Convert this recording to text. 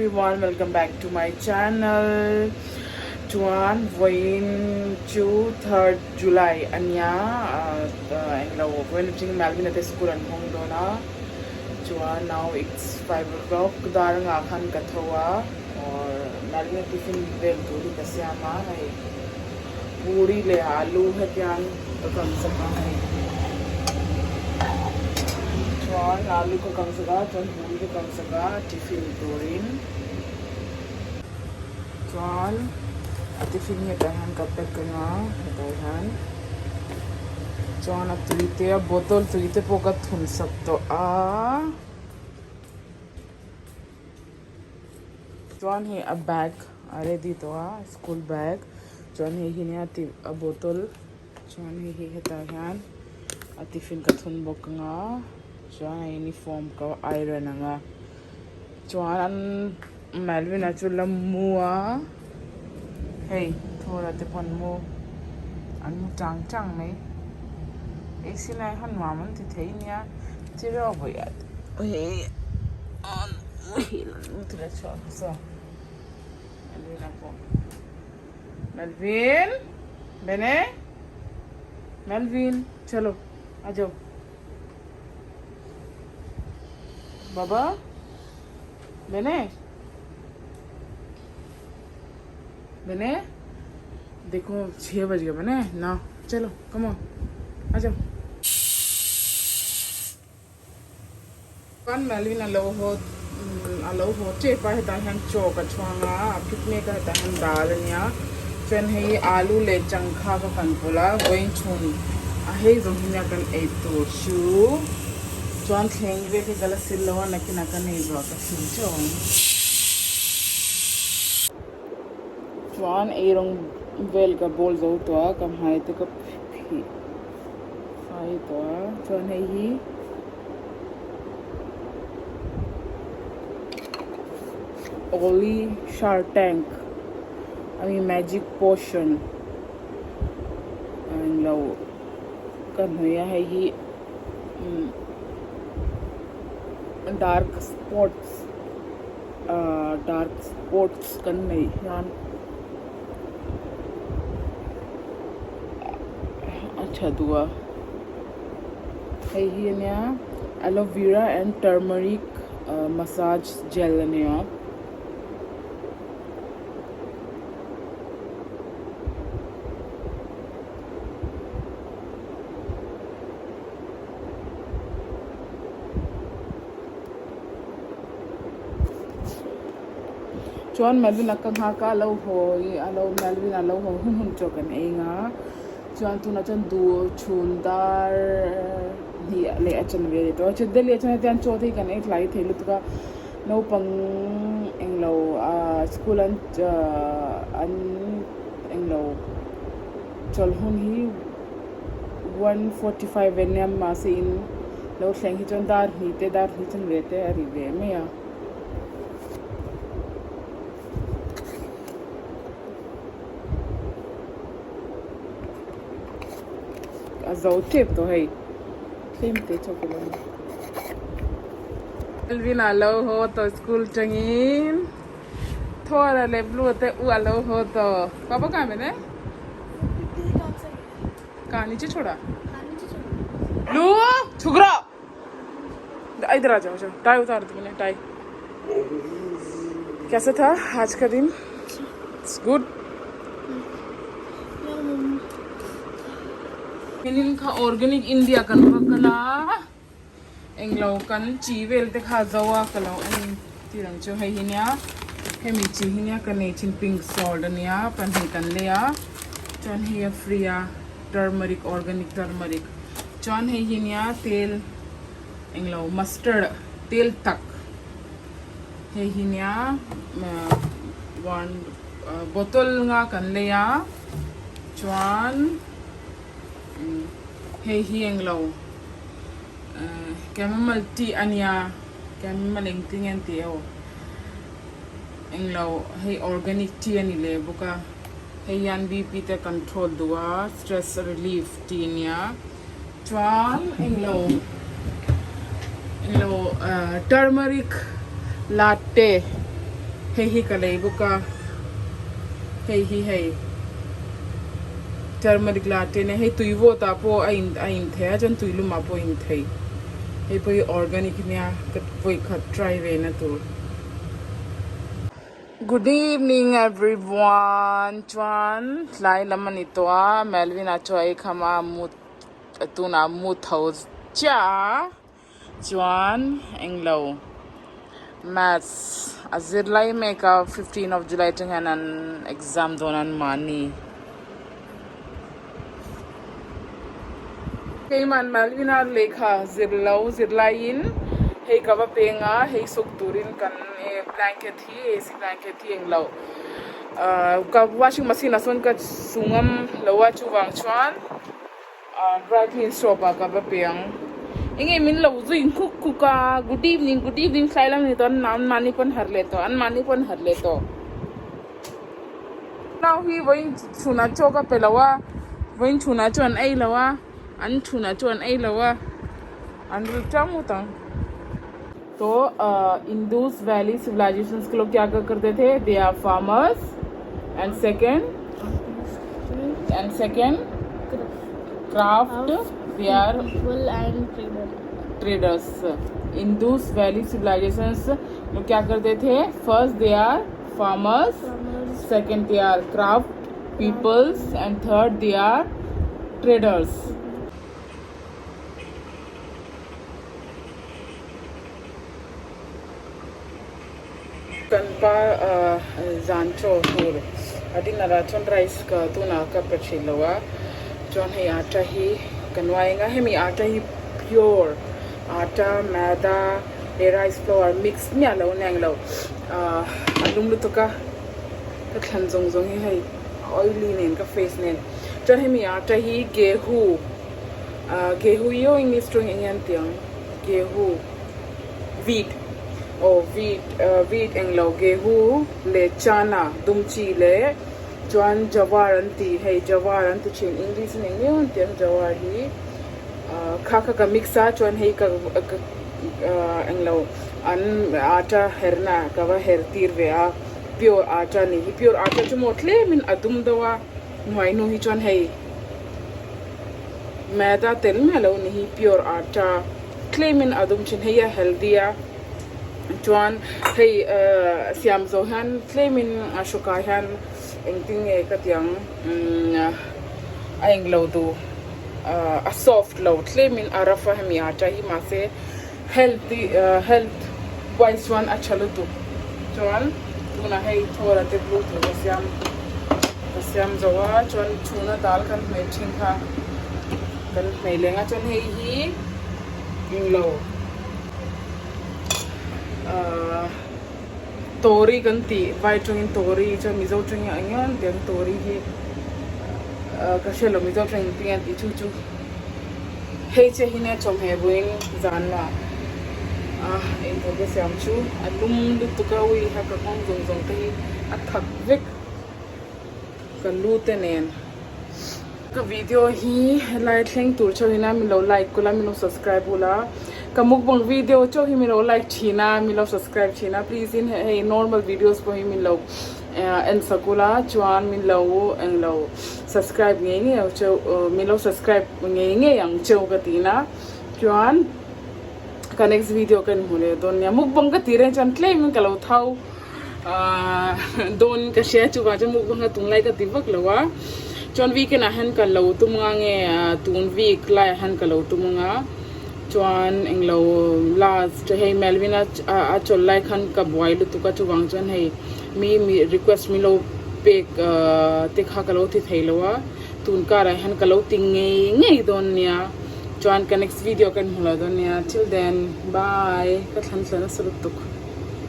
Everyone, welcome back to my channel. Chuan Voin chu 3rd July anya englo when ting Melvin at the school and home dona. Chuan now it's 5 o'clock. Darang akhan kathawa or Melvin tiffin bel duri kasyama hai. Puri le aloo hai kyang kam saka hai. Chuan aloo ko kam saka, chuan puri ko kam saka tiffin durin. Chuan tiffin niya tahan kapag kana tahan. Chuan at tulite botol tulite po ka thunsak to Chuan hi a bag ready to school bag. Chuan hi niya a botol. Chuan hi tahan at tiffin ka thun bok nga. Chuan uniform ka iron nga. Chuan Melvin achula mua. Hey, thora te pon mo. Anu chang chang mai. Esi lai han maman ti thei nia. Tira bo ya. Oi. On muhil nutra chwa so. Melvin apo. Melvin? Bene? Melvin, chalo. Ajo. Baba? Bene? बने देखो 6 बज गए बने ना चलो come on आ जाओ कौन Melvin अलो हो चेपा है ताहन चौक छवांगा पिकने का ताहन दालनिया चन है आलू ले चंखा का कंपोला गोइन छुन आहे जोहिना कन ए तो शू चौन थेंगे के गला सिलवा नकिना का नहीं जो का सिलचो Chuan erong vel ka bol zo to kam hai te ka phi hai to chuan hei hi Oli Shark Tank magic potion and lo kan hoya hai hi dark spots kan nei yan अच्छा दुआ है ही ना aloe vera and turmeric massage gel ने आप चौन Melvin अक्का हाँ का alo हो ये alo मेलविन alo हो hun चौकन Enga Chuan tuna chan duo chundar hi le achan ve to chedde le achan tian cho thei kan ek lai thelu tuka no pang englo school an englo chol hun hi 1:45 am ma se in lo thleng hi chon dar hi chan ve te ari ve me ya Azau tip to hey. Same te chocolate. Melvin alo ho to school changin. Thora le blue te u alo ho to. Papa कहाँ में ने? कहाँ नीचे छोड़ा? Blue छुगरा. इधर आ जाओ tie उतार दो मैंने टाई. कैसा था आज का दिन? It's good.Inin ka organic India kan kala englo kan chivel te kha zawa kala an tirang cho hai hinya hemi chi hinya kan chin pink salt ania pan hi kan le ya chon hi free turmeric organic turmeric chon hai hinya tel englo mustard tel tak hai hinya one bottle nga kan le ya chon hey hi englo chamomile tea ania chamomile ting and teo englo hey organic tea ani le buka hey yan bp te control duwa stress relief tea nia chuan englo turmeric latte hi ka lei buka hi turmeric latte ne hei tuivo ta po ain the jan tuilu ma po in thei hei po organic nya kat poi khat try ve na tur. Good evening everyone. Chuan lai laman itoa Melvin achoi khama mut tuna mut house cha chuan englo maths azir lai make up 15 of July tang an exam donan mani hey man Melvin ar lekha zirlain hey kaba penga hey sok turin kan blanket hi AC blanket hi englo ka washing machine ason ka sungam lawa chuwang chuan dry clean soap ka ba peng inge min lo zuin kuka good evening sailam ni ton nan mani pon harle to an mani pon harle to now hi voin chuna choka pelawa voin chuna chon ai lawa an chuna chon ai lawa an rutamu tang तो Indus valley civilizations के लोग क्या करते थे they are farmers and second craft they are traders Indus valley civilizations लोग क्या करते थे first they are farmers second they are craft peoples and third they are traders kanpa zancho tur adin nara chon rice ka tuna ka pachilawa chon he atta hi kanwainga hemi atta hi pure atta maida rice flour mix mya lo nang lo alum lu to ka khan zong hi hai oily nen ka face nen chon hemi atta hi gehu yo english to indian tiang gehu wheat wheat englo gehu le chana dumchi le chuan jawar anti hey jawar anti chin english ne ngon tiang jawar hi kha mixa chuan hey ka englo an ata herna ka wa her tir ve a pure ata ni hi pure ata chumotle min adum dawa noi no hi chuan hey maida tel melo ni hi pure ata claim in adum chin hey healthy a chuan hey siam zo han claimin ashoka han engting e katiang aing lo du a soft lo claimin arafa hemi ata hi ma se healthy health wise one achalo tu chuan tuna hey thora te blue tu siam zo wa chuan chuna dal kan me thing kha kan me lenga chuan hey hi inglo tori ganti vai chung tori cha mizo chung angan den tori hi ka shelo mizo chung tian ti chu hey che hine chom he buing zanna in to ke sam chu alum lu tu ka wi ha ka kong zong te athak vek ka lu te nen ka video hi like thleng tur chawina mi lo like kula mi lo subscribe ula ka mukbang video cho hi mi lo like thina mi lo subscribe thina please in hey normal videos po hi mi lo en sakula chuan mi lo en lo subscribe nge cho mi lo subscribe nge yang cheu ka tina chuan ka next video kan hule don ya mukbang ka tiren chan claim ka lo thau don ka share chu ka mukbang ka tung like ka tibak lawa chuan weekend a han ka lo tumunga nge tun week lai han ka lo tumunga chuan englo last hey Melvin a chol like han ka boil tu ka chuwang chuan hey mi request mi lo pek te kha ka lo thi theilowa tun ka ra han ka lo ting nge don nia chuan ka next video kan hula don nia till then bye ka thlan sana suruk tuk